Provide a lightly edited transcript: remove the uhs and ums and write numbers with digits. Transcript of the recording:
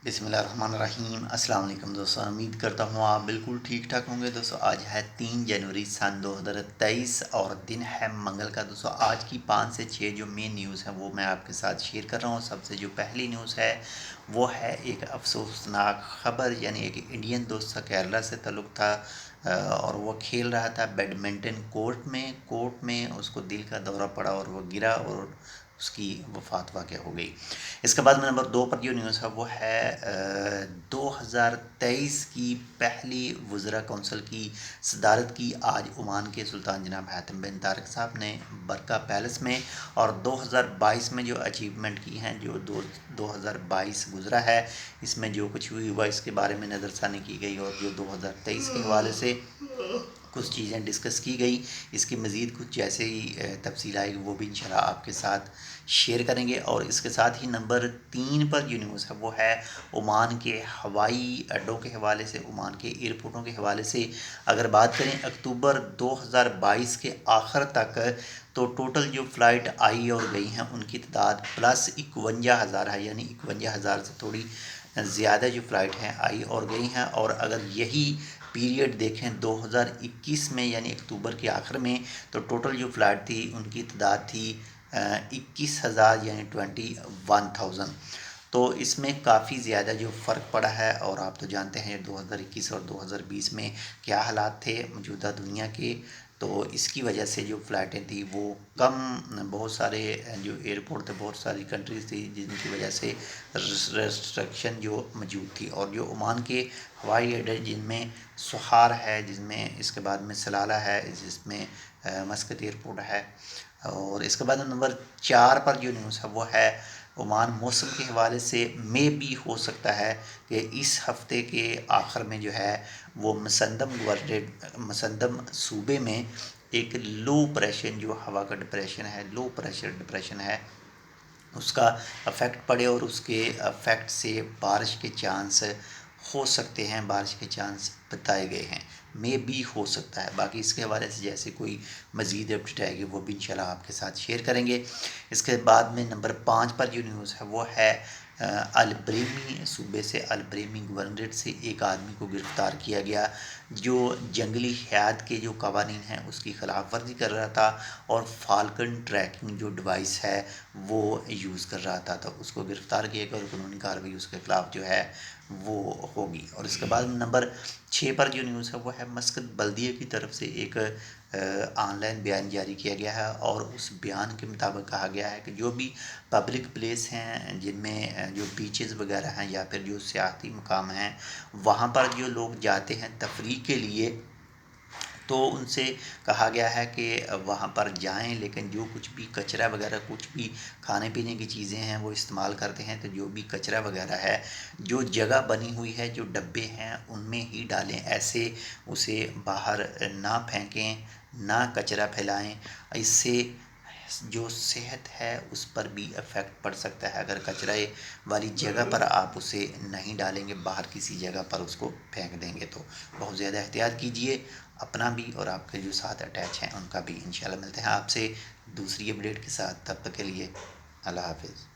بسم اللہ الرحمن الرحیم۔ السلام علیکم دوستوں، امید کرتا ہوں آپ بالکل ٹھیک ٹھاک ہوں گے۔ دوستوں آج ہے 3 جنوری سن 2023 اور دن ہے منگل کا۔ دوستوں آج کی 5 سے 6 جو مین نیوز ہیں وہ میں آپ کے ساتھ شیئر کر رہا ہوں۔ سب سے جو پہلی نیوز ہے وہ ہے ایک افسوسناک خبر، یعنی ایک انڈین دوست کا کیرلا سے تعلق تھا اور وہ کھیل رہا تھا بیڈمنٹن کورٹ میں اس کو دل کا دورہ پڑا اور وہ گرا اور اس کی وفات واقع ہو گئی۔ اس کے بعد میں نمبر 2 پر جو نیوز ہے وہ ہے 2023 کی پہلی وزراء کونسل کی صدارت کی آج عمان کے سلطان جناب حاتم بن طارق صاحب نے برکہ پیلس میں، اور 2022 میں جو اچیومنٹ کی ہیں، جو 2022 گزرا ہے اس میں جو کچھ ہوئی ہوا اس کے بارے میں نظر ثانی کی گئی، اور جو 2023 کے حوالے سے کچھ چیزیں ڈسکس کی گئی۔ اس کی مزید کچھ جیسے ہی تفصیل آئے گی وہ بھی انشاءاللہ آپ کے ساتھ شیئر کریں گے۔ اور اس کے ساتھ ہی نمبر 3 پر جو نیوز ہے وہ ہے عمان کے ہوائی اڈوں کے حوالے سے، عمان کے ایئرپورٹوں کے حوالے سے۔ اگر بات کریں اکتوبر 2022 کے آخر تک تو ٹوٹل جو فلائٹ آئی اور گئی ہیں ان کی تعداد پلس 51,000 ہے، یعنی 51,000 سے تھوڑی زیادہ جو فلائٹ ہیں آئی اور گئی ہیں۔ اور اگر یہی پیریڈ دیکھیں 2021 میں، یعنی اکتوبر کے آخر میں، تو ٹوٹل جو فلائٹ تھی ان کی تعداد تھی 21,000 یعنی 21,000۔ تو اس میں کافی زیادہ جو فرق پڑا ہے، اور آپ تو جانتے ہیں 2021 اور 2020 میں کیا حالات تھے موجودہ دنیا کے، تو اس کی وجہ سے جو فلائٹیں تھیں وہ کم، بہت سارے جو ایئرپورٹ تھے، بہت ساری کنٹریز تھی جن کی وجہ سے ریسٹرکشن جو موجود تھی۔ اور جو عمان کے ہوائی اڈے جن میں سخار ہے، جس میں اس کے بعد میں سلالہ ہے، جس میں مسقط ایئرپورٹ ہے، اور اس کے بعد نمبر 4 پر جو نیوز ہے وہ ہے عمان موسم کے حوالے سے۔ میں بھی ہو سکتا ہے کہ اس ہفتے کے آخر میں جو ہے وہ مسندم صوبے میں ایک لو پریشر، جو ہوا کا ڈپریشن ہے، لو پریشر ڈپریشن ہے، اس کا افیکٹ پڑے اور اس کے افیکٹ سے بارش کے چانس ہو سکتے ہیں، بارش کے چانس بتائے گئے ہیں۔ میں بھی ہو سکتا ہے، باقی اس کے حوالے سے جیسے کوئی مزید اپڈیٹ آئے گی وہ بھی انشاءاللہ آپ کے ساتھ شیئر کریں گے۔ اس کے بعد میں نمبر 5 پر جو نیوز ہے وہ ہے البریمی صوبے سے، البریمی گورنریٹ سے ایک آدمی کو گرفتار کیا گیا جو جنگلی حیات کے جو قوانین ہیں اس کی خلاف ورزی کر رہا تھا، اور فالکن ٹریکنگ جو ڈیوائس ہے وہ یوز کر رہا تھا، تو اس کو گرفتار کیا گیا اور قانونی کارروائی اس کے خلاف جو ہے وہ ہوگی۔ اور اس کے بعد نمبر 6 پر جو نیوز ہے وہ ہے مسقط بلدیہ کی طرف سے ایک آن لائن بیان جاری کیا گیا ہے، اور اس بیان کے مطابق کہا گیا ہے کہ جو بھی پبلک پلیس ہیں جن میں جو بیچز وغیرہ ہیں یا پھر جو سیاحتی مقام ہیں، وہاں پر جو لوگ جاتے ہیں تفریح کے لیے، تو ان سے کہا گیا ہے کہ وہاں پر جائیں، لیکن جو کچھ بھی کچرا وغیرہ، کچھ بھی کھانے پینے کی چیزیں ہیں وہ استعمال کرتے ہیں، تو جو بھی کچرا وغیرہ ہے جو جگہ بنی ہوئی ہے، جو ڈبے ہیں ان میں ہی ڈالیں، ایسے اسے باہر نہ پھینکیں، نہ کچرا پھیلائیں۔ اس سے جو صحت ہے اس پر بھی افیکٹ پڑ سکتا ہے۔ اگر کچرے والی جگہ پر آپ اسے نہیں ڈالیں گے، باہر کسی جگہ پر اس کو پھینک دیں گے، تو بہت زیادہ احتیاط کیجیے، اپنا بھی اور آپ کے جو ساتھ اٹیچ ہیں ان کا بھی۔ انشاءاللہ ملتے ہیں آپ سے دوسری اپڈیٹ کے ساتھ، تب تک کے لیے اللہ حافظ۔